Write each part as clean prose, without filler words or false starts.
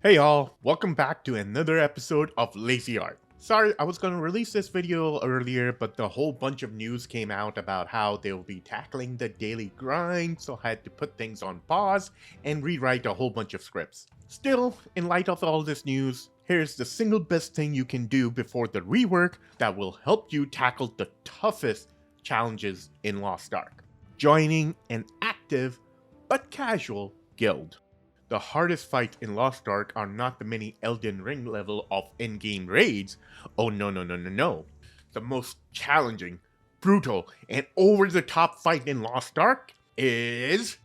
Hey y'all, welcome back to another episode of Lazy Art. Sorry, I was gonna release this video earlier, but a whole bunch of news came out about how they'll be tackling the daily grind, so I had to put things on pause and rewrite a whole bunch of scripts. Still, in light of all this news, here's the single best thing you can do before the rework that will help you tackle the toughest challenges in Lost Ark. Joining an active but casual guild. The hardest fights in Lost Ark are not the many Elden Ring level of in-game raids. Oh no. The most challenging, brutal, and over-the-top fight in Lost Ark is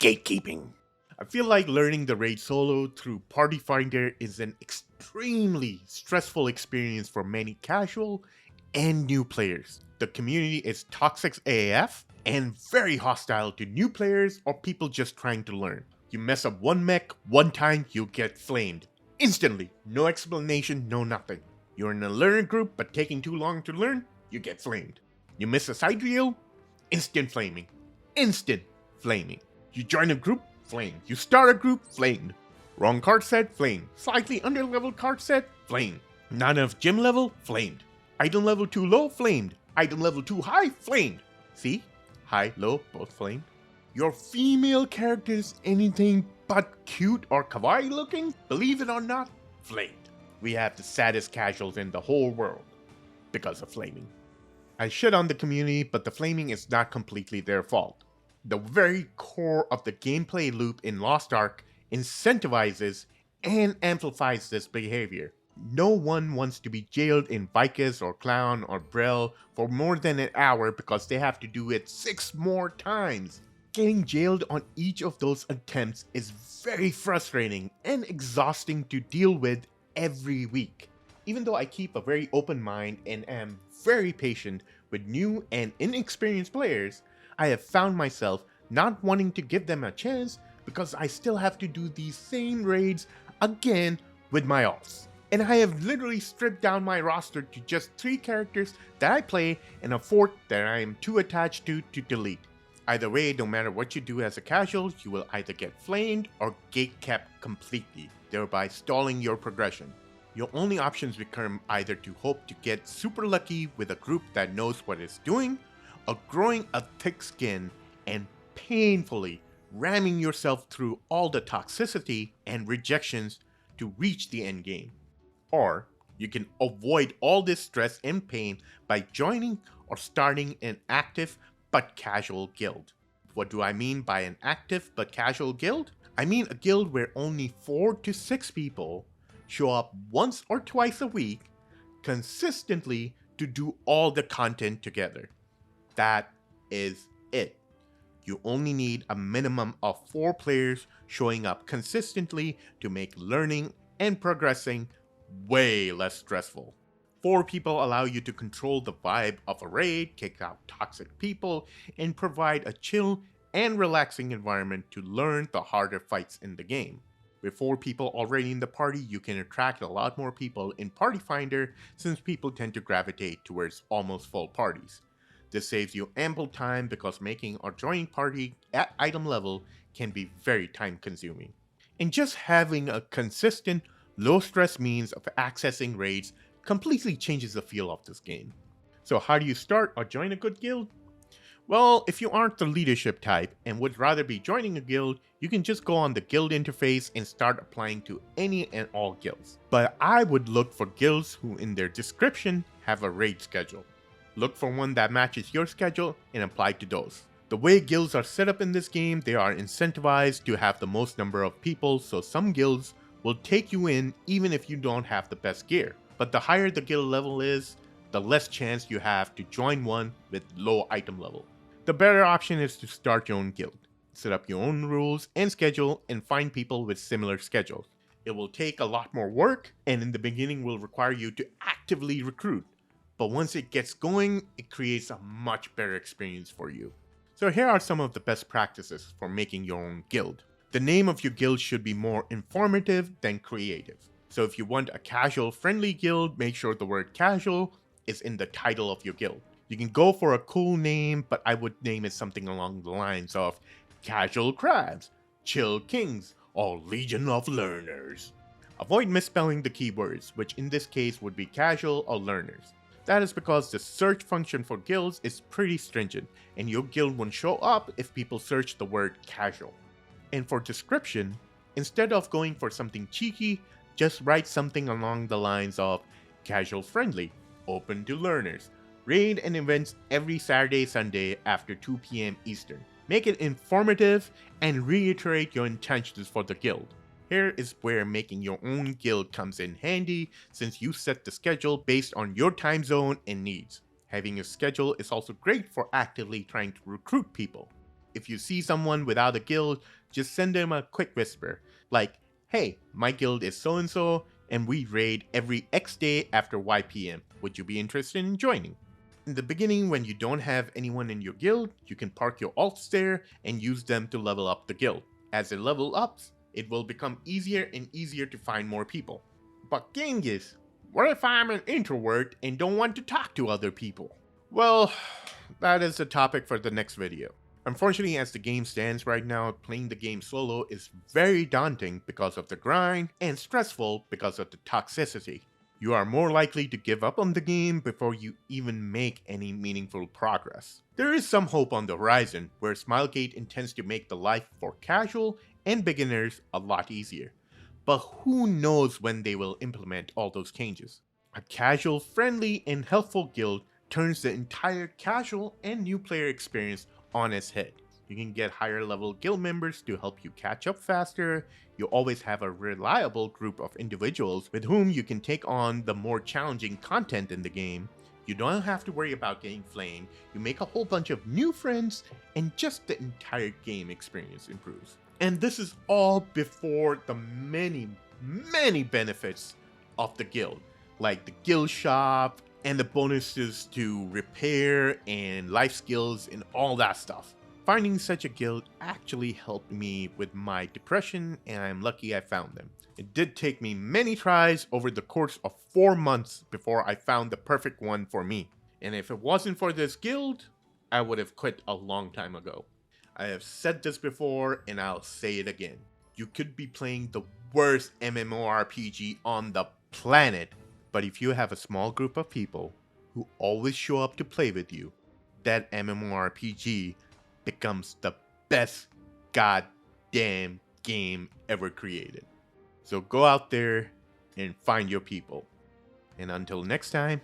gatekeeping. I feel like learning the raid solo through Party Finder is an extremely stressful experience for many casual and new players. The community is toxic AF and very hostile to new players or people just trying to learn. You mess up one mech one time, you get flamed. Instantly. No explanation, no nothing. You're in a learner group but taking too long to learn, you get flamed. You miss a side reel, instant flaming. Instant flaming. You join a group, flamed. You start a group, flamed. Wrong card set, flamed. Slightly under level card set, flamed. Not enough gym level, flamed. Item level too low, flamed. Item level too high, flamed. See? High, low, both flamed. Your female character is anything but cute or kawaii looking, believe it or not, flamed. We have the saddest casuals in the whole world because of flaming. I shit on the community, but the flaming is not completely their fault. The very core of the gameplay loop in Lost Ark incentivizes and amplifies this behavior. No one wants to be jailed in Vicus or Clown or Brel for more than an hour because they have to do it 6 more times. Getting jailed on each of those attempts is very frustrating and exhausting to deal with every week. Even though I keep a very open mind and am very patient with new and inexperienced players, I have found myself not wanting to give them a chance because I still have to do these same raids again with my alts. And I have literally stripped down my roster to just 3 characters that I play and a 4th that I am too attached to delete. Either way, no matter what you do as a casual, you will either get flamed or gatekept completely, thereby stalling your progression. Your only options become either to hope to get super lucky with a group that knows what it's doing, or growing a thick skin and painfully ramming yourself through all the toxicity and rejections to reach the end game. Or you can avoid all this stress and pain by joining or starting an active but casual guild. What do I mean by an active but casual guild? I mean a guild where only 4 to 6 people show up once or twice a week consistently to do all the content together. That is it. You only need a minimum of 4 players showing up consistently to make learning and progressing way less stressful. 4 people allow you to control the vibe of a raid, kick out toxic people, and provide a chill and relaxing environment to learn the harder fights in the game. With 4 people already in the party, you can attract a lot more people in Party Finder since people tend to gravitate towards almost full parties. This saves you ample time because making or joining party at item level can be very time consuming. And just having a consistent, low stress means of accessing raids completely changes the feel of this game. So how do you start or join a good guild? Well, if you aren't the leadership type and would rather be joining a guild, you can just go on the guild interface and start applying to any and all guilds. But I would look for guilds who in their description have a raid schedule. Look for one that matches your schedule and apply to those. The way guilds are set up in this game, they are incentivized to have the most number of people, so some guilds will take you in even if you don't have the best gear. But the higher the guild level is, the less chance you have to join one with low item level. The better option is to start your own guild. Set up your own rules and schedule and find people with similar schedules. It will take a lot more work and in the beginning will require you to actively recruit. But once it gets going, it creates a much better experience for you. So here are some of the best practices for making your own guild. The name of your guild should be more informative than creative. So if you want a casual friendly guild, make sure the word casual is in the title of your guild. You can go for a cool name, but I would name it something along the lines of Casual Crabs, Chill Kings, a legion of learners. Avoid misspelling the keywords, which in this case would be casual or learners. That is because the search function for guilds is pretty stringent, and your guild won't show up if people search the word casual. And for description, instead of going for something cheeky, just write something along the lines of casual friendly, open to learners, raid and events every Saturday, Sunday after 2 p.m. Eastern. Make it informative and reiterate your intentions for the guild. Here is where making your own guild comes in handy, since you set the schedule based on your time zone and needs. Having a schedule is also great for actively trying to recruit people. If you see someone without a guild, just send them a quick whisper, like, hey, my guild is so-and-so, and we raid every X day after Y p.m. Would you be interested in joining? In the beginning, when you don't have anyone in your guild, you can park your alts there and use them to level up the guild. As it level ups, it will become easier and easier to find more people. But Genghis, what if I'm an introvert and don't want to talk to other people? Well, that is a topic for the next video. Unfortunately, as the game stands right now, playing the game solo is very daunting because of the grind and stressful because of the toxicity. You are more likely to give up on the game before you even make any meaningful progress. There is some hope on the horizon, where Smilegate intends to make the life for casual and beginners a lot easier. But who knows when they will implement all those changes. A casual, friendly, and helpful guild turns the entire casual and new player experience on its head. You can get higher level guild members to help you catch up faster. You always have a reliable group of individuals with whom you can take on the more challenging content in the game. You don't have to worry about getting flamed. You make a whole bunch of new friends, and just the entire game experience improves. And this is all before the many benefits of the guild, like the guild shop and the bonuses to repair and life skills and all that stuff. Finding such a guild actually helped me with my depression, and I'm lucky I found them. It did take me many tries over the course of 4 months before I found the perfect one for me. And if it wasn't for this guild, I would have quit a long time ago. I have said this before, and I'll say it again. You could be playing the worst MMORPG on the planet, but if you have a small group of people who always show up to play with you, that MMORPG becomes the best goddamn game ever created. So go out there and find your people. And until next time,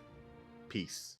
peace.